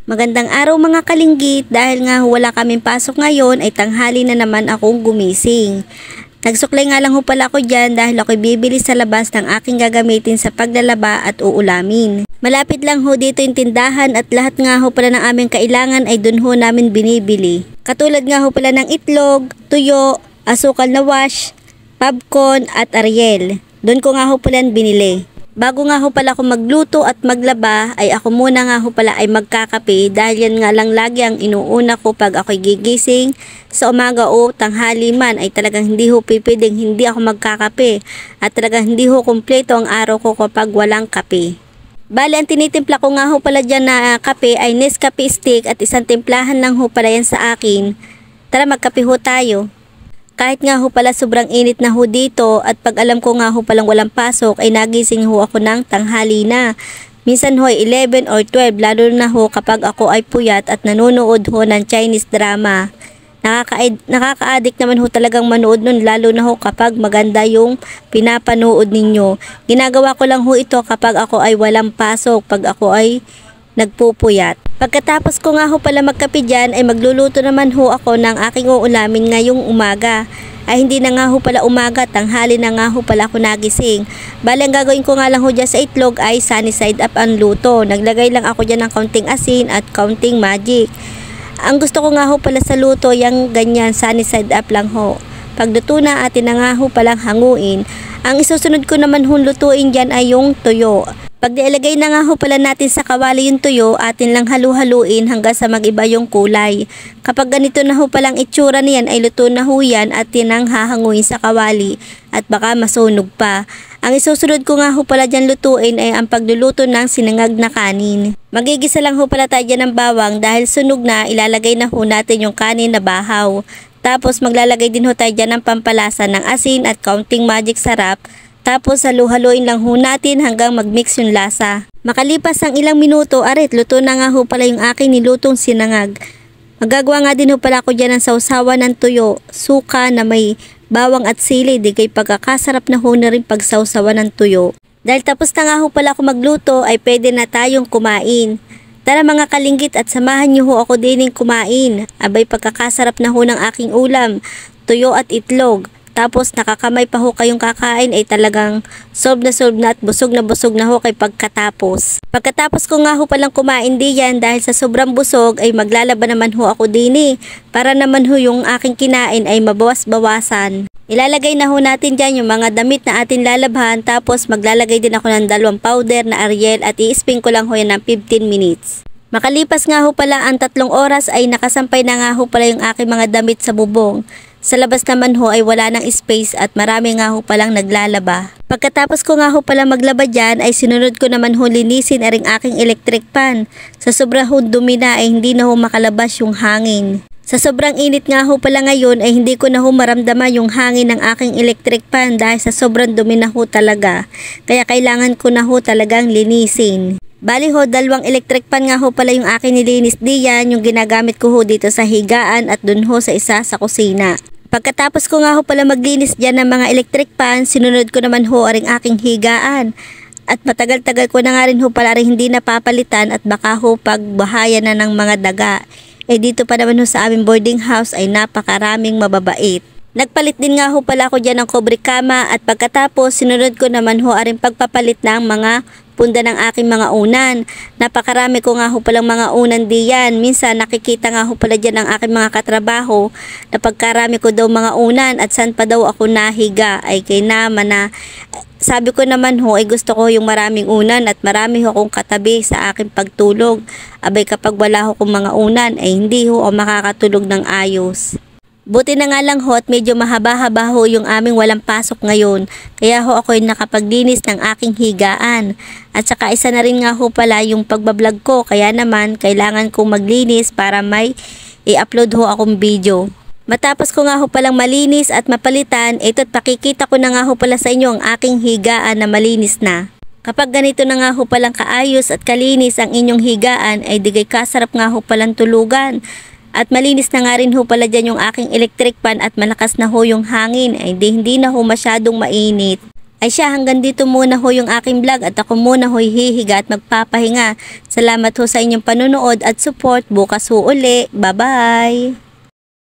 Magandang araw mga kalinggit, dahil nga wala kaming pasok ngayon ay tanghali na naman akong gumising. Nagsuklay nga lang ho pala ako dyan dahil ako'y bibili sa labas ng aking gagamitin sa paglalaba at uulamin. Malapit lang ho dito yung tindahan at lahat nga ho pala ng aming kailangan ay dun ho namin binibili. Katulad nga ho pala ng itlog, tuyo, asukal na wash, popcorn at Ariel. Dun ko nga ho pala binili. Bago nga ho pala ako magluto at maglaba ay ako muna nga ho pala ay magkakape dahil yan nga lang lagi ang inuuna ko pag ako'y gigising sa umaga o tanghali man ay talagang hindi ho pipiding hindi ako magkakape at talagang hindi ho kumpleto ang araw ko kapag walang kape. Bali ang tinitimpla ko nga ho pala dyan na kape ay Nescafe stick at isang timplahan lang ho pala yan sa akin. Tara magkape ho tayo. Kahit nga ho pala sobrang init na ho dito at pag alam ko nga ho palang walang pasok ay nagising ho ako ng tanghali na. Minsan ho ay 11 or 12 lalo na ho kapag ako ay puyat at nanonood ho ng Chinese drama. Nakaka-addict naman ho talagang manood nun lalo na ho kapag maganda yung pinapanood ninyo. Ginagawa ko lang ho ito kapag ako ay walang pasok, pag ako ay nagpupuyat. Pagkatapos ko nga ho pala magkape dyan ay magluluto naman ho ako ng aking uulamin ngayong umaga. Ay hindi na nga ho pala umaga, tanghali na nga ho pala ako nagising. Bali ang gagawin ko nga lang ho dyan sa itlog ay sunny side up ang luto. Naglagay lang ako dyan ng kaunting asin at kaunting magic. Ang gusto ko nga ho pala sa luto yung ganyan sunny side up lang ho. Pagluto na atin na nga ho palang hanguin. Ang isusunod ko naman ho lutuin dyan ay yung tuyo. Pag ilagay na nga ho pala natin sa kawali yung tuyo, atin lang halu-haluin hanggang sa mag-iba yung kulay. Kapag ganito na ho palang itsura niyan ay luto na ho yan at tinang hahanguin sa kawali at baka masunog pa. Ang isusunod ko nga ho pala dyan lutuin ay ang pagluluto ng sinangag na kanin. Magigisa lang ho pala tayo dyan ng bawang dahil sunog na ilalagay na ho natin yung kanin na bahaw. Tapos maglalagay din ho tayo dyan ng pampalasa ng asin at kaunting magic sarap. Tapos halu-haluin lang ho natin hanggang mag-mix yung lasa. Makalipas ang ilang minuto, arit, luto na nga ho pala yung aking nilutong sinangag. Magagawa nga din ho pala ako dyan ng sausawan ng tuyo, suka na may bawang at sili, di kay pagkakasarap na ho na rin pagsausawan ng tuyo. Dahil tapos na nga ho pala ako magluto ay pwede na tayong kumain. Tara mga kalinggit at samahan niyo ho ako dining kumain. Abay pagkakasarap na ho ng aking ulam, tuyo at itlog. Tapos nakakamay pa ho kayong kakain ay talagang solve na at busog na ho kay pagkatapos. Pagkatapos ko nga ho palang kumain diyan dahil sa sobrang busog ay maglalaba naman ho ako dini para naman ho yung aking kinain ay mabawas-bawasan. Ilalagay na ho natin dyan yung mga damit na atin lalabhan tapos maglalagay din ako ng 2 powder na Ariel at i-spin ko lang ho yan ng 15 minutes. Makalipas nga ho pala ang 3 oras ay nakasampay na nga ho pala yung aking mga damit sa bubong. Sa labas naman ho ay wala ng space at marami nga ho palang naglalaba. Pagkatapos ko nga ho pala maglaba dyan ay sinunod ko naman ho linisin aring aking electric pan. Sa sobrang ho dumi na ay hindi na ho makalabas yung hangin. Sa sobrang init nga ho pala ngayon ay hindi ko na ho maramdaman yung hangin ng aking electric pan dahil sa sobrang dumi na ho talaga. Kaya kailangan ko na ho talagang linisin. Bali ho, 2 electric pan nga ho pala yung aking nilinis diyan, yung ginagamit ko ho dito sa higaan at dun ho sa isa sa kusina. Pagkatapos ko nga ho pala maglinis dyan ng mga electric pan, sinunod ko naman ho aring aking higaan. At matagal-tagal ko na nga rin ho pala rin hindi napapalitan at baka ho pagbahaya na ng mga daga. Eh dito pa naman ho sa aming boarding house ay napakaraming mababait. Nagpalit din nga ho pala ako dyan ng kobre kama at pagkatapos sinunod ko naman ho aring pagpapalit ng mga punda ng aking mga unan. Napakarami ko nga ho palang mga unan diyan. Minsan nakikita nga ho pala dyan ang aking mga katrabaho na pagkarami ko daw mga unan at saan pa daw ako nahiga ay kay naman na sabi ko naman ho ay gusto ko yung maraming unan at marami ho akong katabi sa aking pagtulog. Abay kapag wala ho akong mga unan ay hindi ho ako makakatulog ng ayos. Buti na nga lang ho at medyo mahaba-haba ho yung aming walang pasok ngayon. Kaya ho ako'y nakapaglinis ng aking higaan. At saka isa na rin nga ho pala yung pagbablog ko. Kaya naman kailangan kong maglinis para may i-upload ho akong video. Matapos ko nga ho palang malinis at mapalitan, ito't pakikita ko na nga ho pala sa inyo ang aking higaan na malinis na. Kapag ganito na nga ho palang kaayos at kalinis ang inyong higaan ay digay kasarap nga ho palang tulugan. At malinis na nga rin ho pala dyan yung aking electric pan at malakas na ho yung hangin ay hindi na ho masyadong mainit. Ay siya, hanggang dito muna ho yung aking vlog at ako muna ho hihiga at magpapahinga. Salamat ho sa inyong panunood at support. Bukas ho uli. Bye-bye!